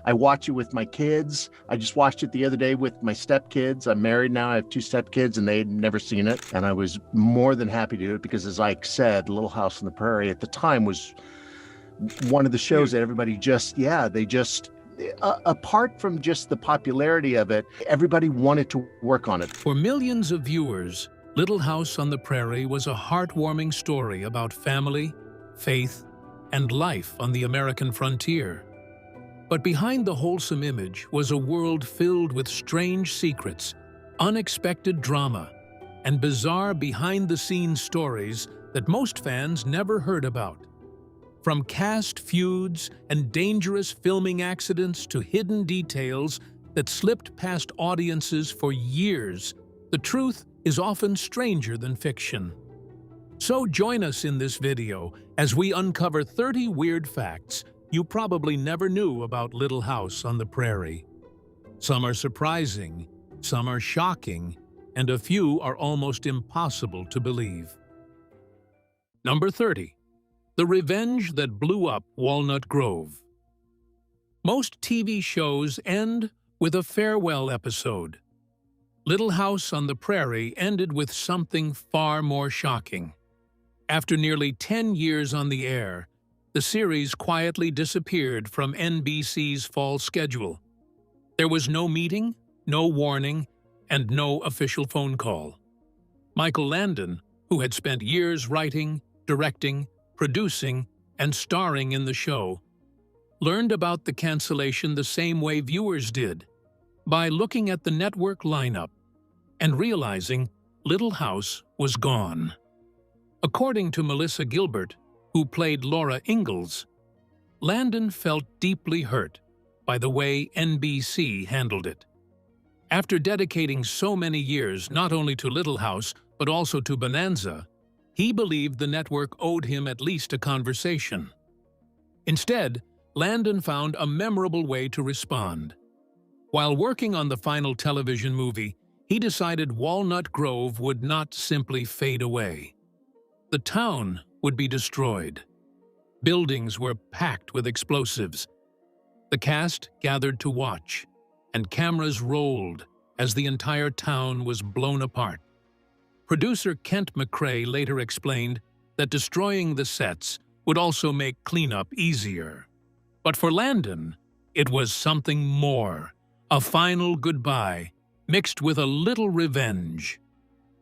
I watch it with my kids. I just watched it the other day with my stepkids. I'm married now. I have 2 stepkids, and they'd never seen it. And I was more than happy to do it because, as Ike said, Little House on the Prairie at the time was one of the shows that everybody apart from just the popularity of it, everybody wanted to work on it. For millions of viewers, Little House on the Prairie was a heartwarming story about family, faith, and life on the American frontier. But behind the wholesome image was a world filled with strange secrets, unexpected drama, and bizarre behind-the-scenes stories that most fans never heard about. From cast feuds and dangerous filming accidents to hidden details that slipped past audiences for years, the truth is often stranger than fiction. So join us in this video as we uncover 30 weird facts you probably never knew about Little House on the Prairie. Some are surprising, some are shocking, and a few are almost impossible to believe. Number 30. The revenge that blew up Walnut Grove. Most TV shows end with a farewell episode. Little House on the Prairie ended with something far more shocking. After nearly 10 years on the air, the series quietly disappeared from NBC's fall schedule. There was no meeting, no warning, and no official phone call. Michael Landon, who had spent years writing, directing, producing, and starring in the show, learned about the cancellation the same way viewers did, by looking at the network lineup and realizing Little House was gone. According to Melissa Gilbert, who played Laura Ingalls, Landon felt deeply hurt by the way NBC handled it. After dedicating so many years not only to Little House but also to Bonanza, he believed the network owed him at least a conversation. Instead, Landon found a memorable way to respond. While working on the final television movie, he decided Walnut Grove would not simply fade away. The town would be destroyed. Buildings were packed with explosives. The cast gathered to watch, and cameras rolled as the entire town was blown apart. Producer Kent McCrae later explained that destroying the sets would also make cleanup easier. But for Landon, it was something more, a final goodbye mixed with a little revenge.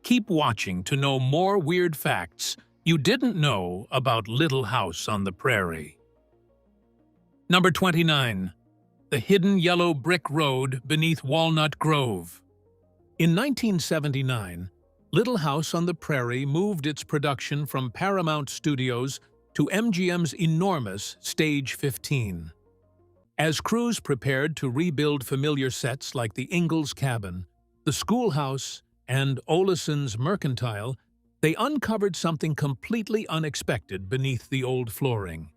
Keep watching to know more weird facts you didn't know about Little House on the Prairie. Number 29. The hidden yellow brick road beneath Walnut Grove. In 1979, Little House on the Prairie moved its production from Paramount Studios to MGM's enormous Stage 15. As crews prepared to rebuild familiar sets like the Ingalls cabin, the schoolhouse, and Olsen's mercantile, they uncovered something completely unexpected beneath the old flooring.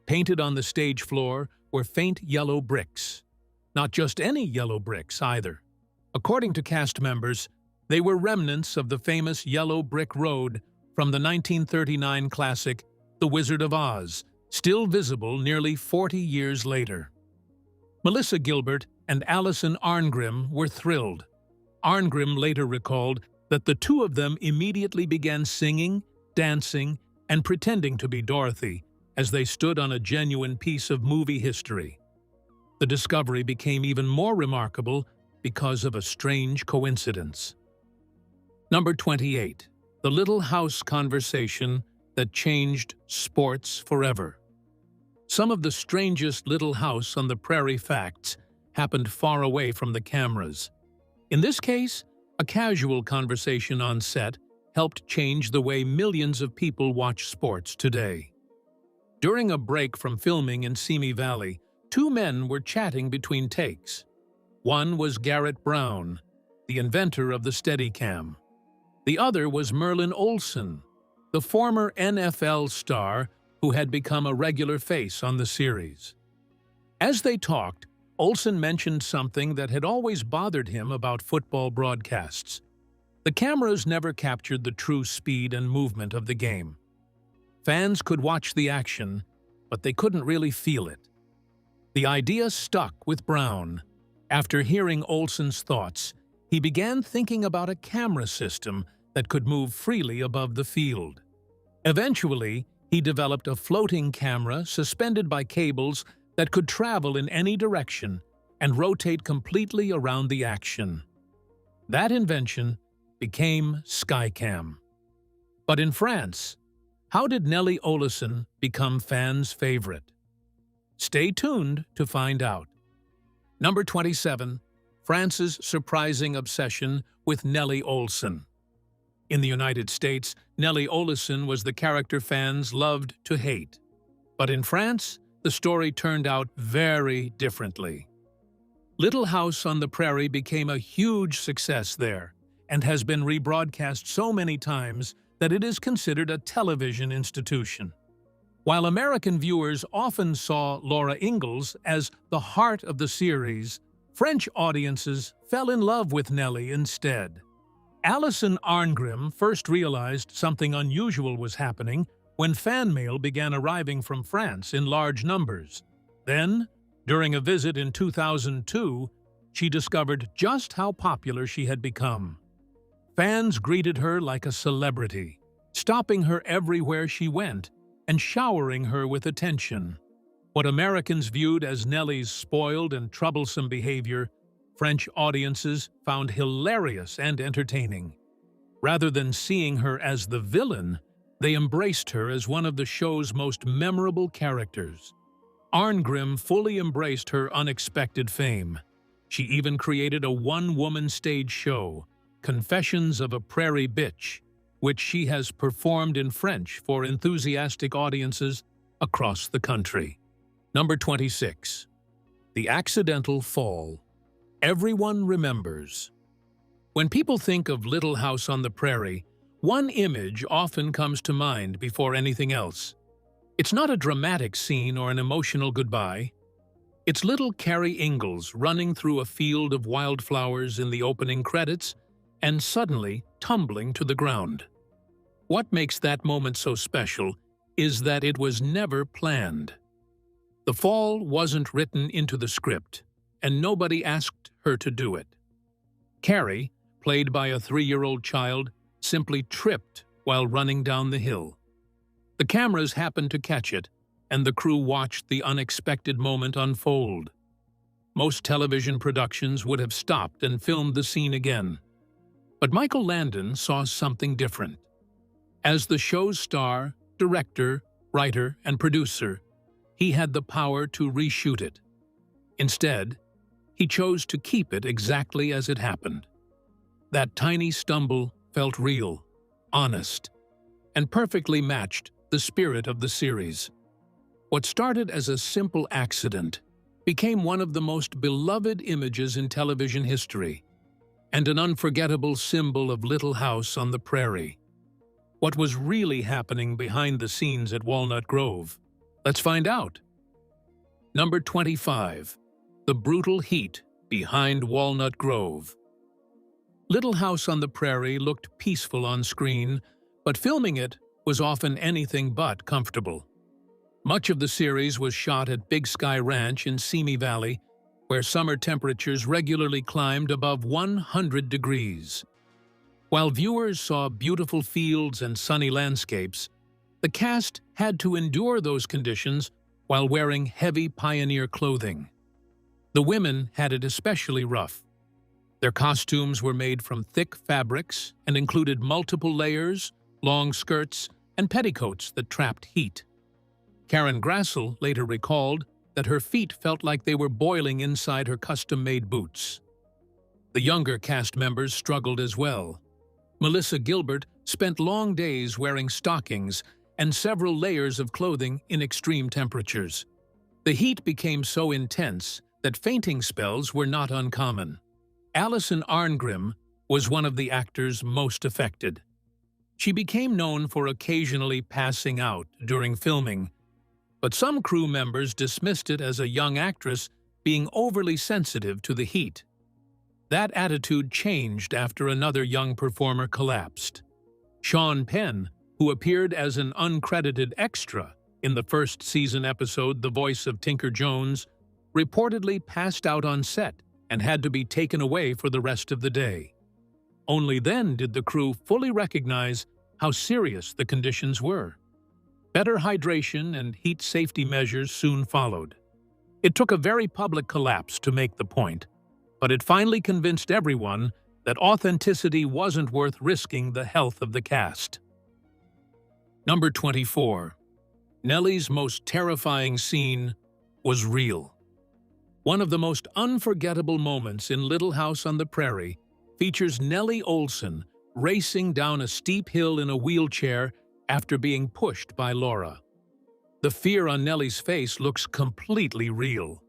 Painted on the stage floor were faint yellow bricks. Not just any yellow bricks, either. According to cast members, they were remnants of the famous yellow brick road from the 1939 classic The Wizard of Oz, still visible nearly 40 years later. Melissa Gilbert and Allison Arngrim were thrilled. Arngrim later recalled that the two of them immediately began singing, dancing, and pretending to be Dorothy as they stood on a genuine piece of movie history. The discovery became even more remarkable because of a strange coincidence. Number 28. The Little House conversation that changed sports forever. Some of the strangest Little House on the Prairie facts happened far away from the cameras. In this case, a casual conversation on set helped change the way millions of people watch sports today. During a break from filming in Simi Valley, two men were chatting between takes. One was Garrett Brown, the inventor of the SkyCam. The other was Merlin Olsen, the former NFL star who had become a regular face on the series. As they talked, Olsen mentioned something that had always bothered him about football broadcasts. The cameras never captured the true speed and movement of the game. Fans could watch the action, but they couldn't really feel it. The idea stuck with Brown. After hearing Olsen's thoughts, he began thinking about a camera system that could move freely above the field. Eventually, he developed a floating camera suspended by cables that could travel in any direction and rotate completely around the action. That invention became SkyCam. But in France, how did Nellie Olsen become fans' favorite? Stay tuned to find out. Number 27. France's surprising obsession with Nellie Olsen. In the United States, Nellie Olsen was the character fans loved to hate. But in France, the story turned out very differently. Little House on the Prairie became a huge success there and has been rebroadcast so many times that it is considered a television institution. While American viewers often saw Laura Ingalls as the heart of the series, French audiences fell in love with Nellie instead. Alison Arngrim first realized something unusual was happening when fan mail began arriving from France in large numbers. Then, during a visit in 2002, she discovered just how popular she had become. Fans greeted her like a celebrity, stopping her everywhere she went and showering her with attention. What Americans viewed as Nellie's spoiled and troublesome behavior, French audiences found hilarious and entertaining. Rather than seeing her as the villain, they embraced her as one of the show's most memorable characters. Arngrim fully embraced her unexpected fame. She even created a one-woman stage show, Confessions of a Prairie Bitch, which she has performed in French for enthusiastic audiences across the country. Number 26. The Accidental Fall. Everyone remembers. When people think of Little House on the Prairie, one image often comes to mind before anything else. It's not a dramatic scene or an emotional goodbye. It's little Carrie Ingalls running through a field of wildflowers in the opening credits and suddenly tumbling to the ground. What makes that moment so special is that it was never planned. The fall wasn't written into the script, and nobody asked her to do it. Carrie, played by a 3-year-old child, simply tripped while running down the hill. The cameras happened to catch it, and the crew watched the unexpected moment unfold. Most television productions would have stopped and filmed the scene again. But Michael Landon saw something different. As the show's star, director, writer, and producer, he had the power to reshoot it. Instead, he chose to keep it exactly as it happened. That tiny stumble felt real, honest, and perfectly matched the spirit of the series. What started as a simple accident became one of the most beloved images in television history, and an unforgettable symbol of Little House on the Prairie. What was really happening behind the scenes at Walnut Grove? Let's find out. Number 25. The brutal heat behind Walnut Grove. Little House on the Prairie looked peaceful on screen, but filming it was often anything but comfortable. Much of the series was shot at Big Sky Ranch in Simi Valley, where summer temperatures regularly climbed above 100 degrees. While viewers saw beautiful fields and sunny landscapes, the cast had to endure those conditions while wearing heavy pioneer clothing. The women had it especially rough. Their costumes were made from thick fabrics and included multiple layers, long skirts, and petticoats that trapped heat. Karen Grassel later recalled that her feet felt like they were boiling inside her custom-made boots. The younger cast members struggled as well. Melissa Gilbert spent long days wearing stockings and several layers of clothing in extreme temperatures. The heat became so intense that fainting spells were not uncommon. Alison Arngrim was one of the actors most affected. She became known for occasionally passing out during filming, but some crew members dismissed it as a young actress being overly sensitive to the heat. That attitude changed after another young performer collapsed. Sean Penn, who appeared as an uncredited extra in the first season episode The Voice of Tinker Jones, reportedly passed out on set and had to be taken away for the rest of the day. Only then did the crew fully recognize how serious the conditions were. Better hydration and heat safety measures soon followed. It took a very public collapse to make the point, but it finally convinced everyone that authenticity wasn't worth risking the health of the cast. Number 24. Nellie's most terrifying scene was real. One of the most unforgettable moments in Little House on the Prairie features Nellie Olsen racing down a steep hill in a wheelchair after being pushed by Laura. The fear on Nellie's face looks completely real,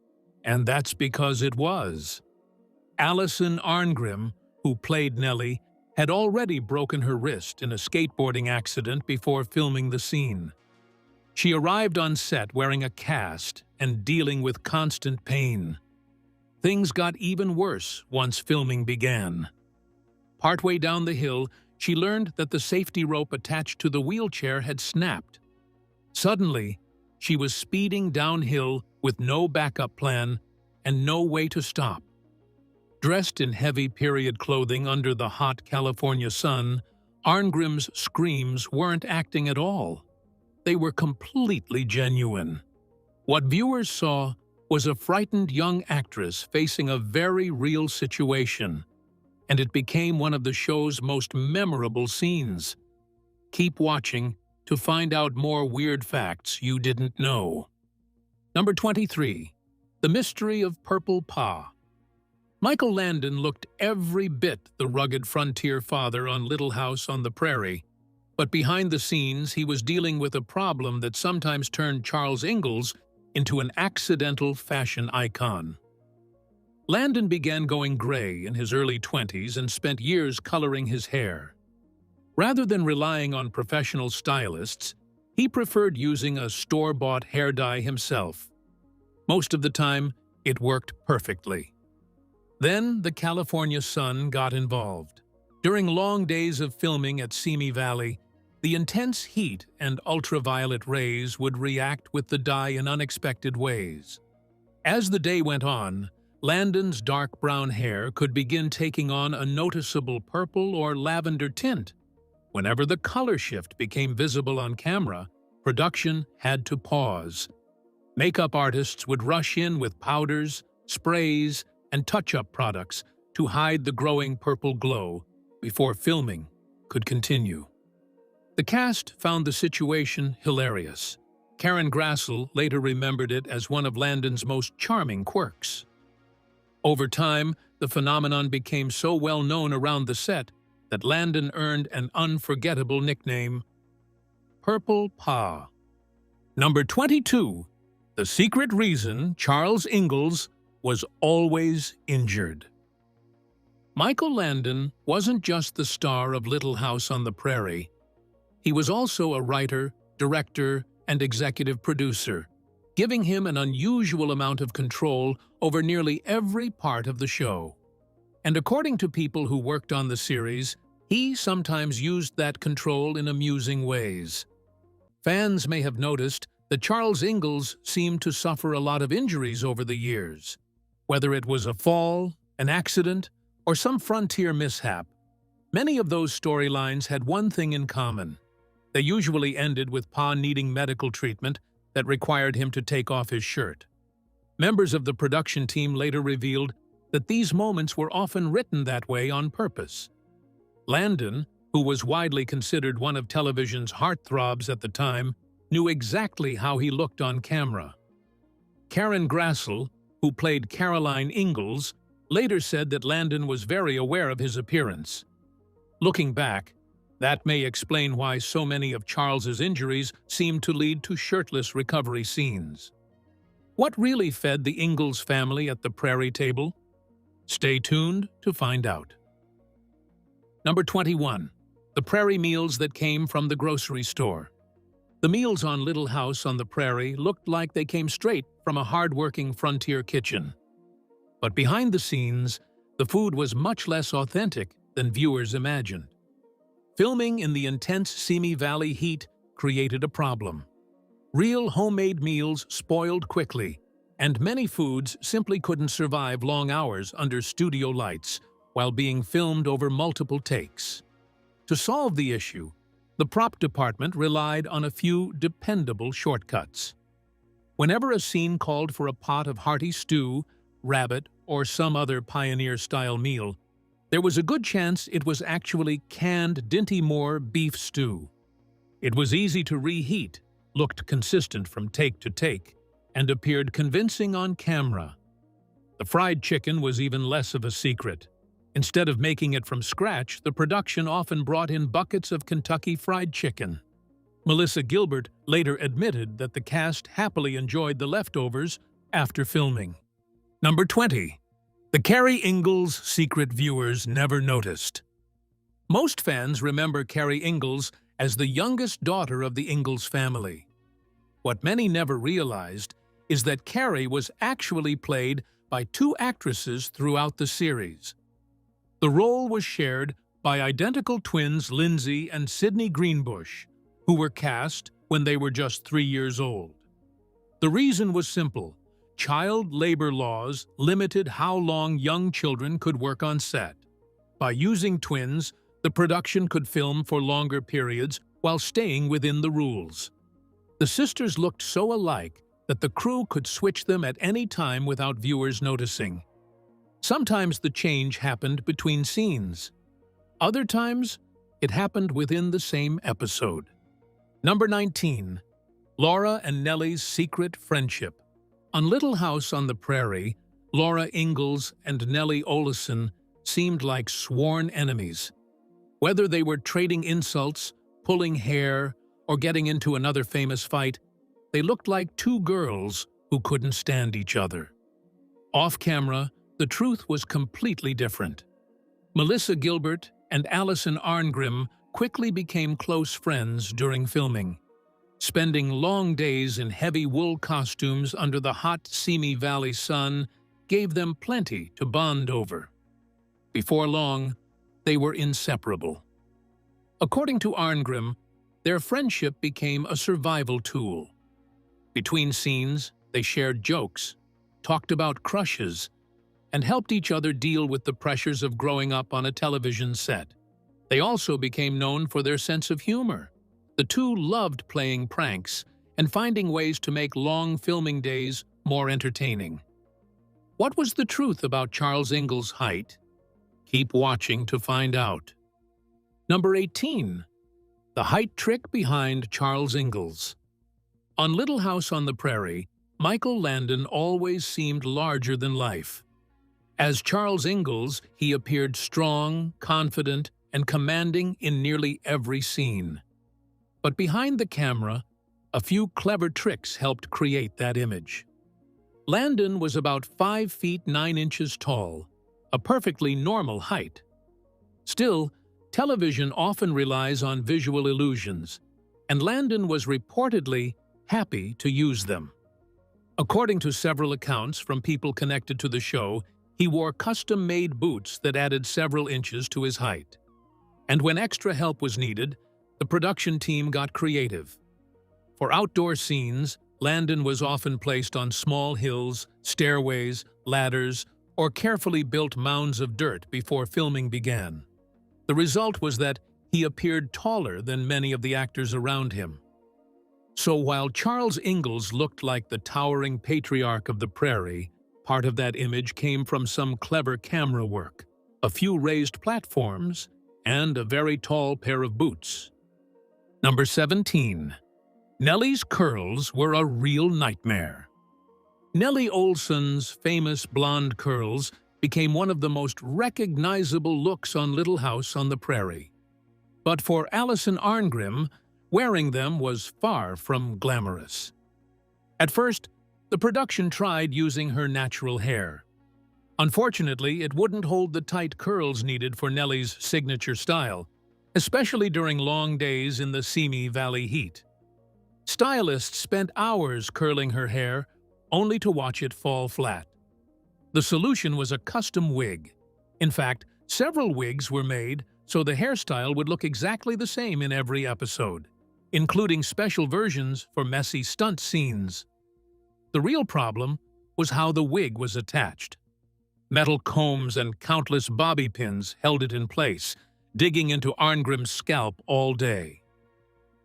and that's because it was. Allison Arngrim, who played Nellie, had already broken her wrist in a skateboarding accident before filming the scene. She arrived on set wearing a cast and dealing with constant pain. Things got even worse once filming began. Partway down the hill, she learned that the safety rope attached to the wheelchair had snapped. Suddenly, she was speeding downhill with no backup plan and no way to stop. Dressed in heavy period clothing under the hot California sun, Arngrim's screams weren't acting at all. They were completely genuine. What viewers saw was a frightened young actress facing a very real situation, and it became one of the show's most memorable scenes. Keep watching to find out more weird facts you didn't know. Number 23. The Mystery of Purple Pa. Michael Landon looked every bit the rugged frontier father on Little House on the Prairie, but behind the scenes he was dealing with a problem that sometimes turned Charles Ingalls into an accidental fashion icon. Landon began going gray in his early 20s and spent years coloring his hair. Rather than relying on professional stylists, he preferred using a store-bought hair dye himself. Most of the time, it worked perfectly. Then the California sun got involved. During long days of filming at Simi Valley, the intense heat and ultraviolet rays would react with the dye in unexpected ways. As the day went on, Landon's dark brown hair could begin taking on a noticeable purple or lavender tint. Whenever the color shift became visible on camera, production had to pause. Makeup artists would rush in with powders, sprays, and touch-up products to hide the growing purple glow before filming could continue. The cast found the situation hilarious. Karen Grassel later remembered it as one of Landon's most charming quirks. Over time, the phenomenon became so well known around the set that Landon earned an unforgettable nickname, Purple Pa. Number 22. The secret reason Charles Ingalls was always injured. Michael Landon wasn't just the star of Little House on the Prairie. He was also a writer, director, and executive producer, giving him an unusual amount of control over nearly every part of the show. And according to people who worked on the series, he sometimes used that control in amusing ways. Fans may have noticed that Charles Ingalls seemed to suffer a lot of injuries over the years. Whether it was a fall, an accident, or some frontier mishap, many of those storylines had one thing in common. They usually ended with Pa needing medical treatment that required him to take off his shirt. Members of the production team later revealed that these moments were often written that way on purpose. Landon, who was widely considered one of television's heartthrobs at the time, knew exactly how he looked on camera. Karen Grassel, who played Caroline Ingalls, later said that Landon was very aware of his appearance. Looking back, that may explain why so many of Charles's injuries seemed to lead to shirtless recovery scenes. What really fed the Ingalls family at the Prairie table? Stay tuned to find out. Number 21. The Prairie meals that came from the grocery store. The meals on Little House on the Prairie looked like they came straight from a hard-working frontier kitchen. But behind the scenes, the food was much less authentic than viewers imagined. Filming in the intense Simi Valley heat created a problem. Real homemade meals spoiled quickly, and many feuds simply couldn't survive long hours under studio lights while being filmed over multiple takes. To solve the issue, the prop department relied on a few dependable shortcuts. Whenever a scene called for a pot of hearty stew, rabbit, or some other pioneer-style meal, there was a good chance it was actually canned Dinty Moore beef stew. It was easy to reheat, looked consistent from take to take, and appeared convincing on camera. The fried chicken was even less of a secret. Instead of making it from scratch, the production often brought in buckets of Kentucky Fried Chicken. Melissa Gilbert later admitted that the cast happily enjoyed the leftovers after filming. Number 20. The Carrie Ingalls secret viewers never noticed. Most fans remember Carrie Ingalls as the youngest daughter of the Ingalls family. What many never realized is that Carrie was actually played by two actresses throughout the series. The role was shared by identical twins Lindsay and Sydney Greenbush, who were cast when they were just 3 years old. The reason was simple. Child labor laws limited how long young children could work on set. By using twins, the production could film for longer periods while staying within the rules. The sisters looked so alike that the crew could switch them at any time without viewers noticing. Sometimes the change happened between scenes. Other times, it happened within the same episode. Number 19. Laura and Nellie's secret friendship. On Little House on the Prairie, Laura Ingalls and Nellie Olsen seemed like sworn enemies. Whether they were trading insults, pulling hair, or getting into another famous fight, they looked like two girls who couldn't stand each other. Off-camera, the truth was completely different. Melissa Gilbert and Allison Arngrim quickly became close friends during filming. Spending long days in heavy wool costumes under the hot Simi Valley sun gave them plenty to bond over. Before long, they were inseparable. According to Arngrim, their friendship became a survival tool. Between scenes, they shared jokes, talked about crushes, and helped each other deal with the pressures of growing up on a television set. They also became known for their sense of humor. The two loved playing pranks and finding ways to make long filming days more entertaining. What was the truth about Charles Ingalls' height? Keep watching to find out. Number 18. The height trick behind Charles Ingalls. On Little House on the Prairie, Michael Landon always seemed larger than life. As Charles Ingalls, he appeared strong, confident, and commanding in nearly every scene. But behind the camera, a few clever tricks helped create that image. Landon was about 5 feet 9 inches tall, a perfectly normal height. Still, television often relies on visual illusions, and Landon was reportedly happy to use them. According to several accounts from people connected to the show, he wore custom-made boots that added several inches to his height. And when extra help was needed, the production team got creative. For outdoor scenes, Landon was often placed on small hills, stairways, ladders, or carefully built mounds of dirt before filming began. The result was that he appeared taller than many of the actors around him. So while Charles Ingalls looked like the towering patriarch of the prairie, part of that image came from some clever camera work, a few raised platforms, and a very tall pair of boots. Number 17. Nellie's curls were a real nightmare. Nellie Olsen's famous blonde curls became one of the most recognizable looks on Little House on the Prairie. But for Allison Arngrim, wearing them was far from glamorous. At first, the production tried using her natural hair. Unfortunately, it wouldn't hold the tight curls needed for Nellie's signature style, especially during long days in the Simi Valley heat. Stylists spent hours curling her hair, only to watch it fall flat. The solution was a custom wig. In fact, several wigs were made so the hairstyle would look exactly the same in every episode, including special versions for messy stunt scenes. The real problem was how the wig was attached. Metal combs and countless bobby pins held it in place, digging into Arngrim's scalp all day.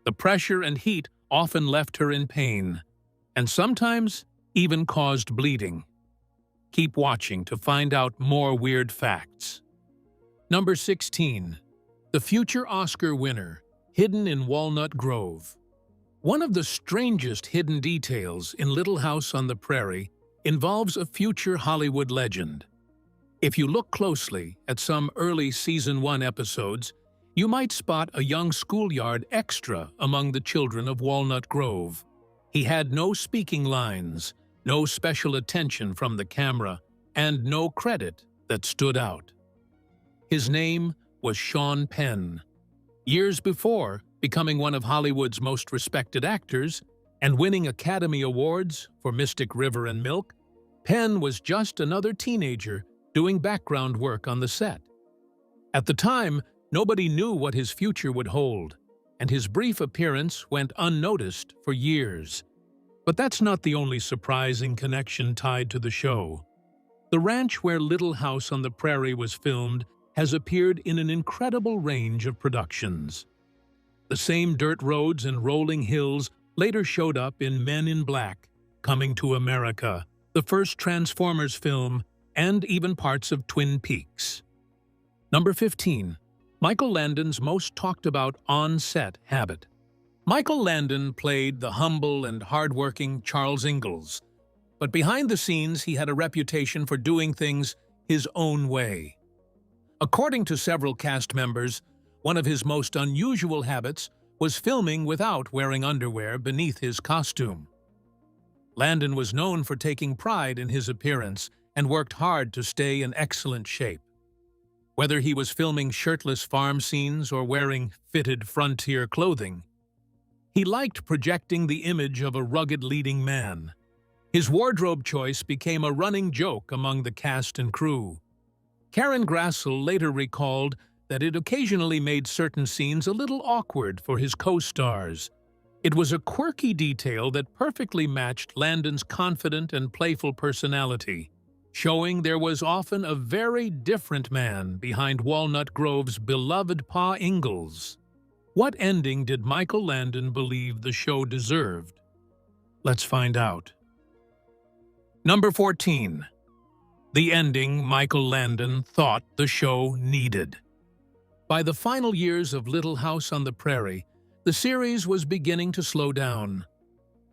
The pressure and heat often left her in pain, and sometimes even caused bleeding. Keep watching to find out more weird facts. Number 16. The future Oscar winner, hidden in Walnut Grove. One of the strangest hidden details in Little House on the Prairie involves a future Hollywood legend. If you look closely at some early Season 1 episodes, you might spot a young schoolyard extra among the children of Walnut Grove. He had no speaking lines, no special attention from the camera, and no credit that stood out. His name was Sean Penn. Years before becoming one of Hollywood's most respected actors and winning Academy Awards for Mystic River and Milk, Penn was just another teenager doing background work on the set. At the time, nobody knew what his future would hold, and his brief appearance went unnoticed for years. But that's not the only surprising connection tied to the show. The ranch where Little House on the Prairie was filmed has appeared in an incredible range of productions. The same dirt roads and rolling hills later showed up in Men in Black, Coming to America, the first Transformers film, and even parts of Twin Peaks. Number 15. Michael Landon's most talked about on-set habit. Michael Landon played the humble and hard-working Charles Ingalls, but behind the scenes he had a reputation for doing things his own way. According to several cast members, one of his most unusual habits was filming without wearing underwear beneath his costume. Landon was known for taking pride in his appearance and worked hard to stay in excellent shape. Whether he was filming shirtless farm scenes or wearing fitted frontier clothing, he liked projecting the image of a rugged leading man. His wardrobe choice became a running joke among the cast and crew. Carrie Grassel later recalled that it occasionally made certain scenes a little awkward for his co-stars. It was a quirky detail that perfectly matched Landon's confident and playful personality, showing there was often a very different man behind Walnut Grove's beloved Pa Ingalls. What ending did Michael Landon believe the show deserved? Let's find out. Number 14. The ending Michael Landon thought the show needed. By the final years of Little House on the Prairie, the series was beginning to slow down.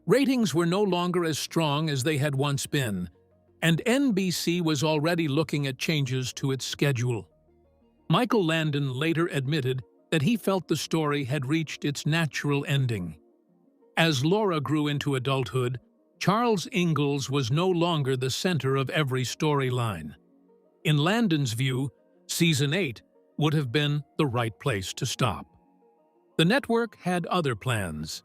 Ratings were no longer as strong as they had once been, and NBC was already looking at changes to its schedule. Michael Landon later admitted that he felt the story had reached its natural ending. As Laura grew into adulthood, Charles Ingalls was no longer the center of every storyline. In Landon's view, Season 8 would have been the right place to stop. The network had other plans.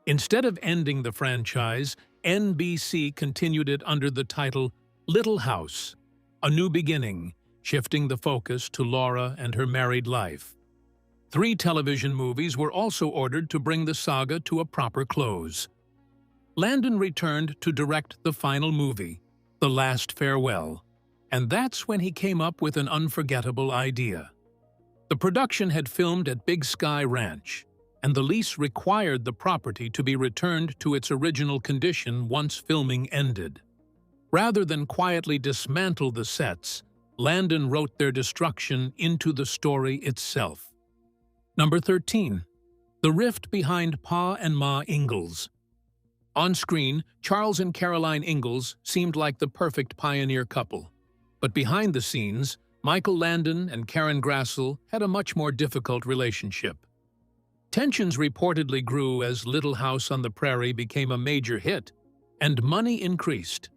Instead of ending the franchise, NBC continued it under the title Little House, A New Beginning, shifting the focus to Laura and her married life. 3 television movies were also ordered to bring the saga to a proper close. Landon returned to direct the final movie, The Last Farewell, and that's when he came up with an unforgettable idea. The production had filmed at Big Sky Ranch, and the lease required the property to be returned to its original condition once filming ended. Rather than quietly dismantle the sets, Landon wrote their destruction into the story itself. Number 13. The rift behind Pa and Ma Ingalls. On screen, Charles and Caroline Ingalls seemed like the perfect pioneer couple. But behind the scenes, Michael Landon and Carrie Grassel had a much more difficult relationship. Tensions reportedly grew as Little House on the Prairie became a major hit, and money increased.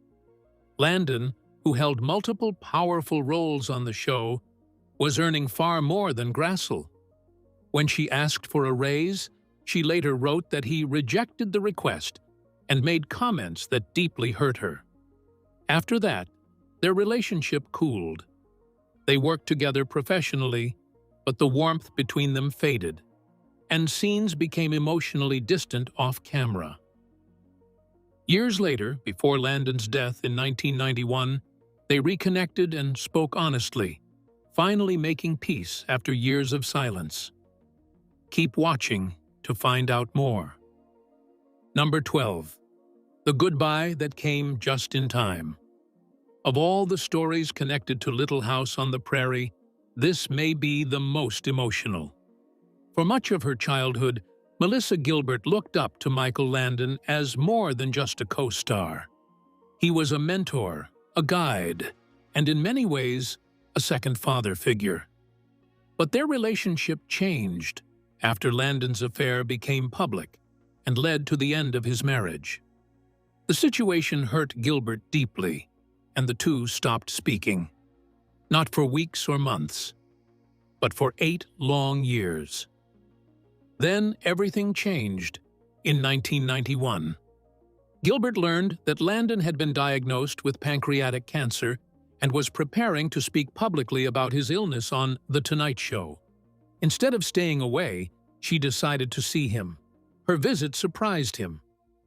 Landon, who held multiple powerful roles on the show, was earning far more than Grassel. When she asked for a raise, she later wrote that he rejected the request and made comments that deeply hurt her. After that, their relationship cooled. They worked together professionally, but the warmth between them faded, and scenes became emotionally distant off camera. Years later, before Landon's death in 1991, they reconnected and spoke honestly, finally making peace after years of silence. Keep watching to find out more. Number 12. The Goodbye That Came Just in Time. Of all the stories connected to Little House on the Prairie, this may be the most emotional. For much of her childhood, Melissa Gilbert looked up to Michael Landon as more than just a co-star. He was a mentor, a guide, and in many ways, a second father figure. But their relationship changed after Landon's affair became public and led to the end of his marriage. The situation hurt Gilbert deeply, and the two stopped speaking. Not for weeks or months, but for 8 long years. Then everything changed in 1991. Gilbert learned that Landon had been diagnosed with pancreatic cancer and was preparing to speak publicly about his illness on The Tonight Show. Instead of staying away, she decided to see him. Her visit surprised him.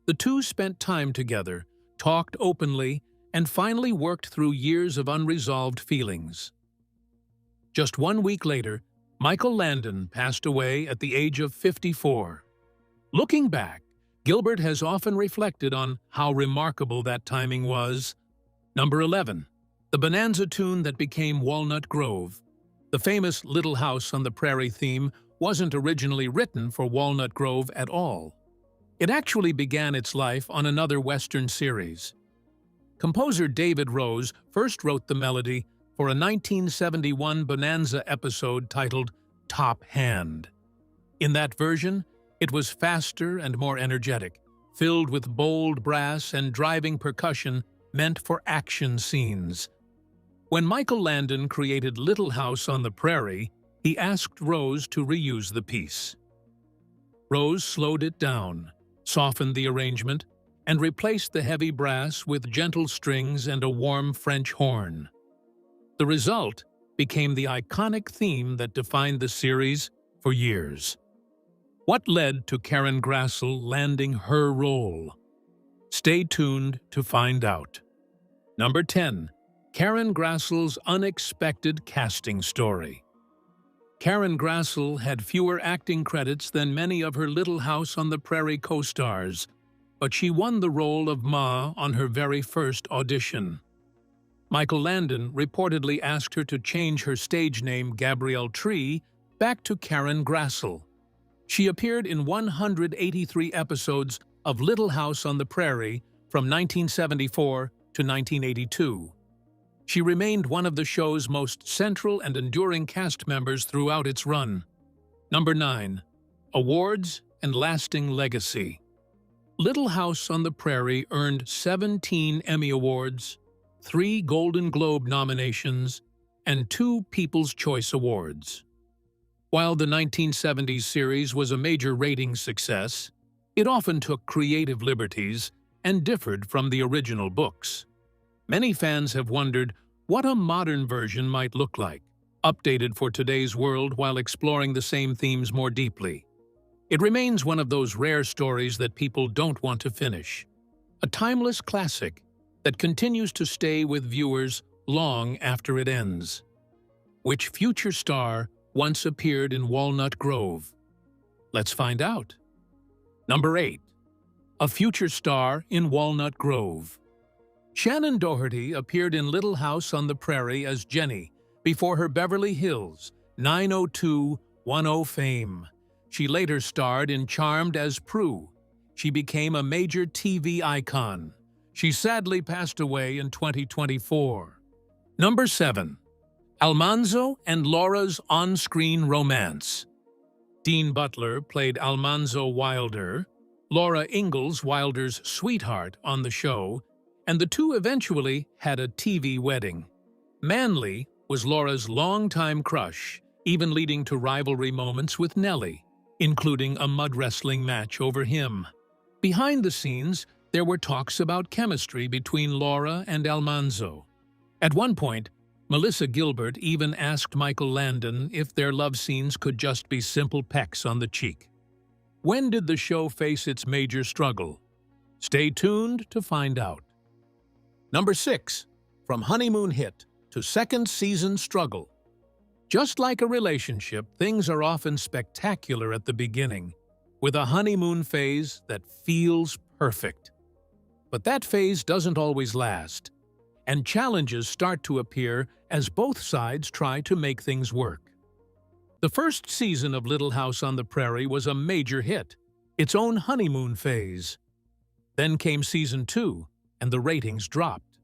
The two spent time together, talked openly, and finally worked through years of unresolved feelings. Just 1 week later, Michael Landon passed away at the age of 54. Looking back, Gilbert has often reflected on how remarkable that timing was. Number 11. The Bonanza tune that became Walnut Grove. The famous Little House on the Prairie theme wasn't originally written for Walnut Grove at all. It actually began its life on another Western series. Composer David Rose first wrote the melody for a 1971 Bonanza episode titled Top Hand. In that version, it was faster and more energetic, filled with bold brass and driving percussion meant for action scenes. When Michael Landon created Little House on the Prairie, he asked Rose to reuse the piece. Rose slowed it down, softened the arrangement, and replaced the heavy brass with gentle strings and a warm French horn. The result became the iconic theme that defined the series for years. What led to Carrie Grassel landing her role? Stay tuned to find out. Number 10. Carrie Grassel's unexpected casting story. Carrie Grassel had fewer acting credits than many of her Little House on the Prairie co-stars, but she won the role of Ma on her very first audition. Michael Landon reportedly asked her to change her stage name Gabrielle Tree back to Carrie Grassel. She appeared in 183 episodes of Little House on the Prairie from 1974 to 1982. She remained one of the show's most central and enduring cast members throughout its run. Number 9. Awards and Lasting Legacy. Little House on the Prairie earned 17 Emmy Awards, 3 Golden Globe nominations, and 2 People's Choice Awards. While the 1970s series was a major ratings success, it often took creative liberties and differed from the original books. Many fans have wondered what a modern version might look like, updated for today's world while exploring the same themes more deeply. It remains one of those rare stories that people don't want to finish, a timeless classic that continues to stay with viewers long after it ends. Which future star once appeared in Walnut Grove? Let's find out. Number 8. A future star in Walnut Grove. Shannon Doherty appeared in Little House on the Prairie as Jenny before her Beverly Hills 90210 fame. She later starred in Charmed as Prue. She became a major TV icon. She sadly passed away in 2024. Number 7. Almanzo and Laura's on-screen romance. Dean Butler played Almanzo Wilder, Laura Ingalls Wilder's sweetheart on the show, and the two eventually had a TV wedding. Manley was Laura's longtime crush, even leading to rivalry moments with Nellie, including a mud wrestling match over him. Behind the scenes, there were talks about chemistry between Laura and Almanzo. At one point, Melissa Gilbert even asked Michael Landon if their love scenes could just be simple pecks on the cheek. When did the show face its major struggle? Stay tuned to find out. Number 6. From honeymoon hit to second season struggle. Just like a relationship, things are often spectacular at the beginning, with a honeymoon phase that feels perfect. But that phase doesn't always last, and challenges start to appear as both sides try to make things work. The first season of Little House on the Prairie was a major hit, its own honeymoon phase. Then came season 2, and the ratings dropped.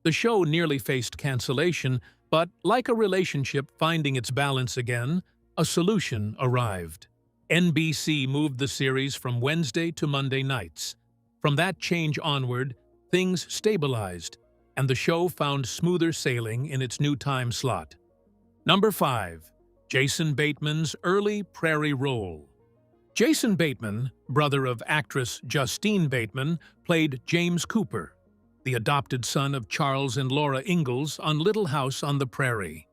The show nearly faced cancellation, but like a relationship finding its balance again, a solution arrived. NBC moved the series from Wednesday to Monday nights. From that change onward, things stabilized, and the show found smoother sailing in its new time slot. Number 5. Jason Bateman's early Prairie role. Jason Bateman, brother of actress Justine Bateman, played James Cooper, the adopted son of Charles and Laura Ingalls on Little House on the Prairie.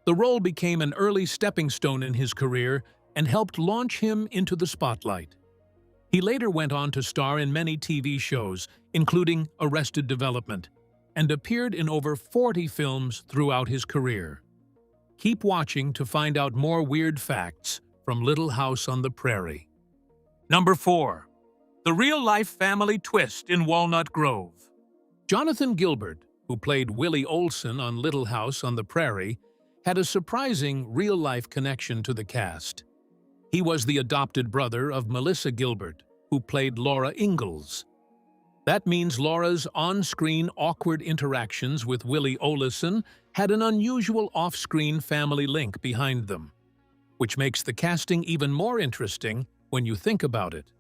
The role became an early stepping stone in his career and helped launch him into the spotlight. He later went on to star in many TV shows, including Arrested Development, and appeared in over 40 films throughout his career. Keep watching to find out more weird facts from Little House on the Prairie. Number 4. The real-life family twist in Walnut Grove. Jonathan Gilbert, who played Willie Olsen on Little House on the Prairie, had a surprising real-life connection to the cast. He was the adopted brother of Melissa Gilbert, who played Laura Ingalls. That means Laura's on-screen awkward interactions with Willie Olsen had an unusual off-screen family link behind them, which makes the casting even more interesting when you think about it.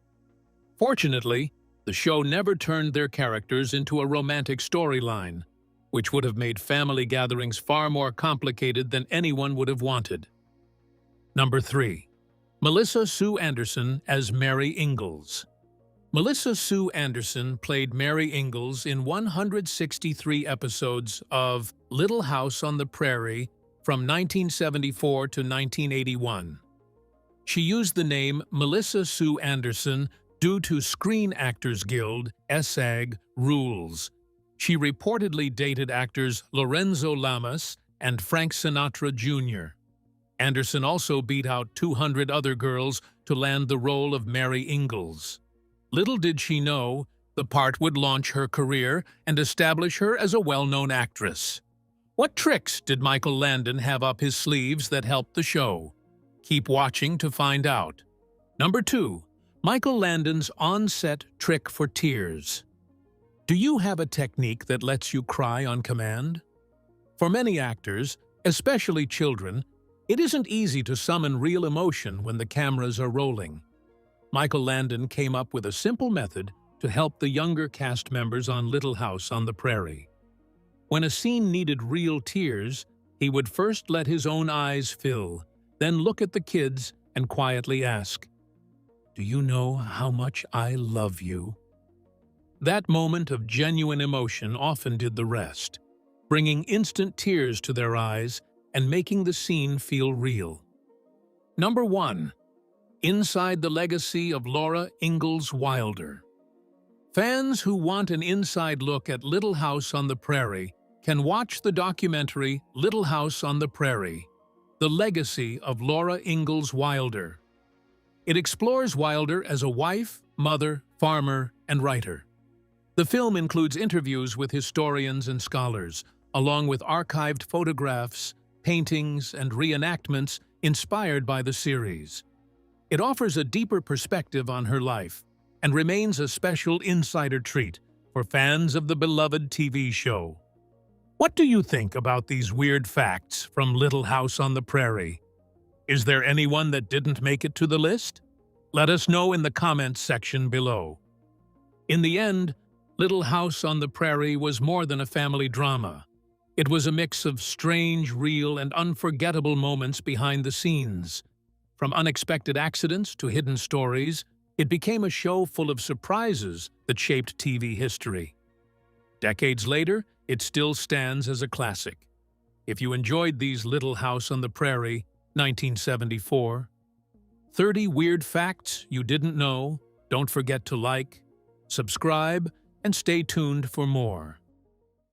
Fortunately, the show never turned their characters into a romantic storyline, which would have made family gatherings far more complicated than anyone would have wanted. Number 3. Melissa Sue Anderson as Mary Ingalls. Melissa Sue Anderson played Mary Ingalls in 163 episodes of Little House on the Prairie from 1974 to 1981. She used the name Melissa Sue Anderson due to Screen Actors Guild (SAG) rules. She reportedly dated actors Lorenzo Lamas and Frank Sinatra Jr. Anderson also beat out 200 other girls to land the role of Mary Ingalls. Little did she know, the part would launch her career and establish her as a well-known actress. What tricks did Michael Landon have up his sleeves that helped the show? Keep watching to find out. Number 2. Michael Landon's on-set trick for tears. Do you have a technique that lets you cry on command? For many actors, especially children, it isn't easy to summon real emotion when the cameras are rolling. Michael Landon came up with a simple method to help the younger cast members on Little House on the Prairie. When a scene needed real tears, he would first let his own eyes fill, then look at the kids and quietly ask, "Do you know how much I love you?" That moment of genuine emotion often did the rest, bringing instant tears to their eyes and making the scene feel real. Number 1. Inside the Legacy of Laura Ingalls Wilder. Fans who want an inside look at Little House on the Prairie can watch the documentary Little House on the Prairie, The Legacy of Laura Ingalls Wilder. It explores Wilder as a wife, mother, farmer, and writer. The film includes interviews with historians and scholars, along with archived photographs, paintings, and reenactments inspired by the series. It offers a deeper perspective on her life and remains a special insider treat for fans of the beloved TV show. What do you think about these weird facts from Little House on the Prairie? Is there anyone that didn't make it to the list? Let us know in the comments section below. In the end, Little House on the Prairie was more than a family drama. It was a mix of strange, real, and unforgettable moments behind the scenes. From unexpected accidents to hidden stories, it became a show full of surprises that shaped TV history. Decades later, it still stands as a classic. If you enjoyed these Little House on the Prairie, 1974, 30 weird facts you didn't know, don't forget to like, subscribe, and stay tuned for more.